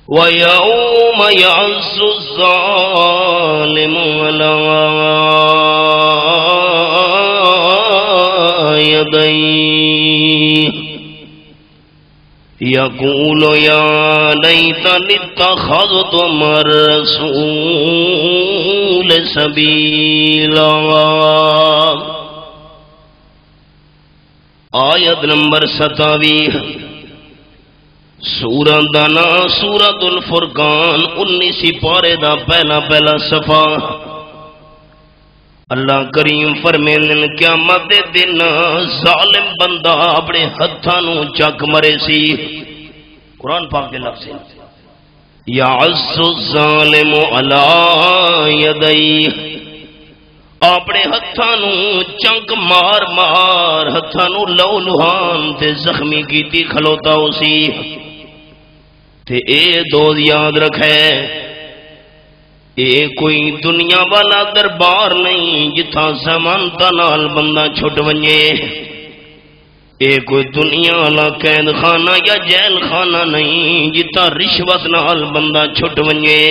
وَيَوْمَ يَعَضُّ الظَّالِمُ عَلَى يَدَيْهِ يَقُولُ يَا لَيْتَنِي اتَّخَذْتُ مَعَ الرَّسُولِ سَبِيلًا۔ آیت نمبر 27 سورہ دانا سورۃ الفرقان 19 پارے دا پہلا صفحہ۔ اللہ کریم فرمائیں قیامت دے دن ظالم بندہ اپنے ہتھاں نوں چک مرے سی۔ قرآن پاک دے لفظ یعض الظالم علی یدیہ، اپنے ہتھاں نوں چنک مار مار ہتھاں نوں لو لہان تے زخمی کیتی کھلوتا اسی تے اے دوست یاد رکھے، اے کوئی دنیا والا دربار نہیں جتھاں سمانتا نال بندہ چھٹ ونجے، اے کوئی دنیا والا قید خانہ یا جیل خانہ نہیں جتھاں رشوت نال بندہ چھٹ ونجے،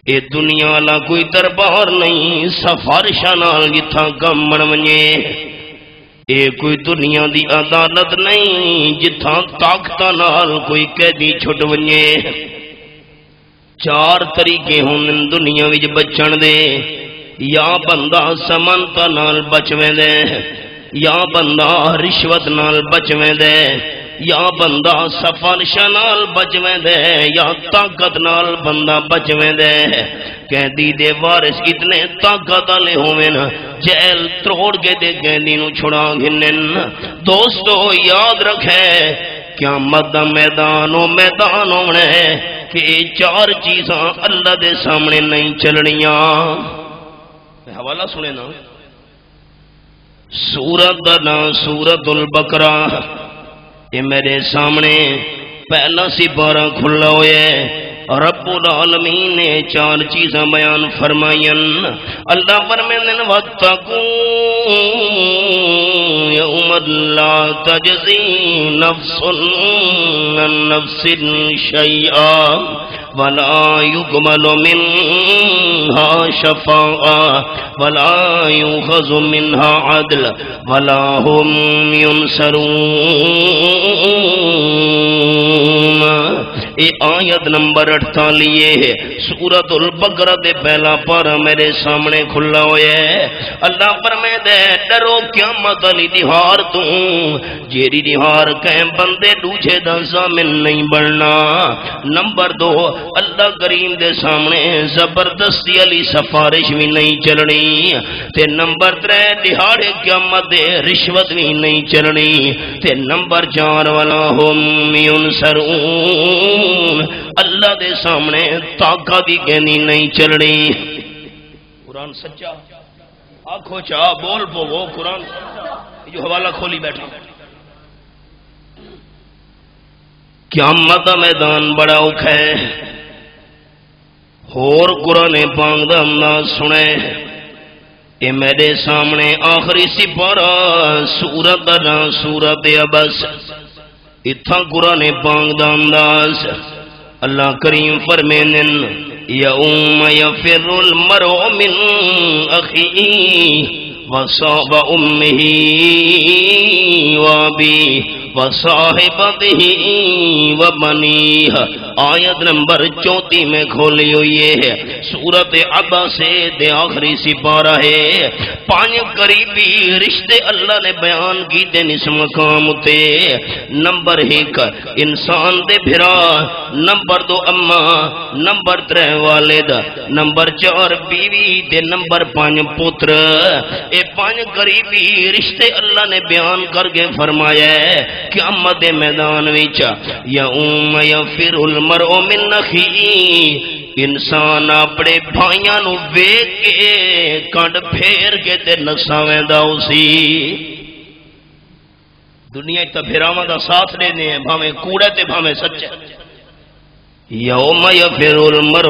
اے دنیا والا کوئی دربار نہیں سفارشاں نال جتھاں کم بن ونجے، اے کوئی دنیا دی عدالت نہیں جتھاں طاقتاں نال کوئی قیدی چھٹ ونجے۔ چار طریقے ہون دنیا وچ بچن دے، یا بندہ سمانتا نال بچ ویندے، یا بندہ رشوت نال بچ ویندے، یا بندہ سفارشاں نال بچ ویندے، یا طاقت نال بندہ بچ ویندے۔ قیدی دے وارث اتنے طاقت والے ہوویں جیل تروڑ کے دے قیدی نوں چھڑا گھنن۔ دوستو یاد رکھے قیامت دا میدان ہونا ہے کہ یہ چار چیزاں اللہ دے سامنے نہیں چلنیاں۔ حوالہ سنے نا، سورت دا نام سورۃ البقرہ، یہ میرے سامنے پہلا سپارہ کھلا ہوئے، رب العالمین نے چار چیزاں بیان فرمائیں۔ اللہ فرمائیں وَاتَّقُوا يَوْمًا لَا تَجْزِي نَفْسٌ عَن نَفْسٍ شَيْئًا وَلَا يُقْبَلُ مِنْهَا شَفَاعَةٌ وَلَا يُؤْخَذُ مِنْهَا عَدْلٌ وَلَا هُمْ يُنصَرُونَ۔ اے آیت نمبر 48 ہے سورۃ البقرہ دے پہلا پارہ میرے سامنے کھلا ہویا ہے۔ اللہ فرمائے دے ڈرو قیامت والی دہار تو، جیڑی دہار کہ بندے دوجے دا ضامن نہیں بننا۔ نمبر 2 اللہ کریم دے سامنے زبردستی علی سفارش بھی نہیں چلنی، تے نمبر 3 دہاڑے قیامت دے رشوت بھی نہیں چلنی، تے نمبر 4 والا ہم ینصرون، اللہ دے سامنے طاقت دی کہنی نہیں چلنی۔ قرآن سچا، آنکھوں چاہ بول پو وہ قرآن جو حوالہ کھولی بیٹھا۔ قیامت دا میدان بڑا اوکھا ہے، اور قرآن پاک دا انداز سنے، اے میرے سامنے آخری سپارہ سورت دا نام سورت عبس، اتھا قرآن پاک دا انداز۔ اللہ کریم فرمائیں یوم یفر المرء من اخیہ وامہ وابیہ وصاحبتہ وبنیہ۔ آیت نمبر 34 میں کھولی ہوئی ہے، سورت عبس دے آخری سپارہ ہے۔ 5 قریبی رشتے اللہ نے بیان کیتے اس مقام تے۔ نمبر 1 انسان دے بھرا، نمبر 2 اماں، نمبر 3 والد، نمبر 4 بیوی تے نمبر 5 پتر۔ اے 5 قریبی رشتے اللہ نے بیان کر کے فرمایا ہے قیامت دے میدان وچ یوم یفر المرء من اخیہ، انسان اپنے بھائیاں نو ویکھ کے کنڈ پھیر کے تے نساں ویندا اسی۔ دنیا تے بھراواں دا ساتھ دینے ہیں، بھاویں کوڑے تے بھاویں سچے۔ یوم یفر المرء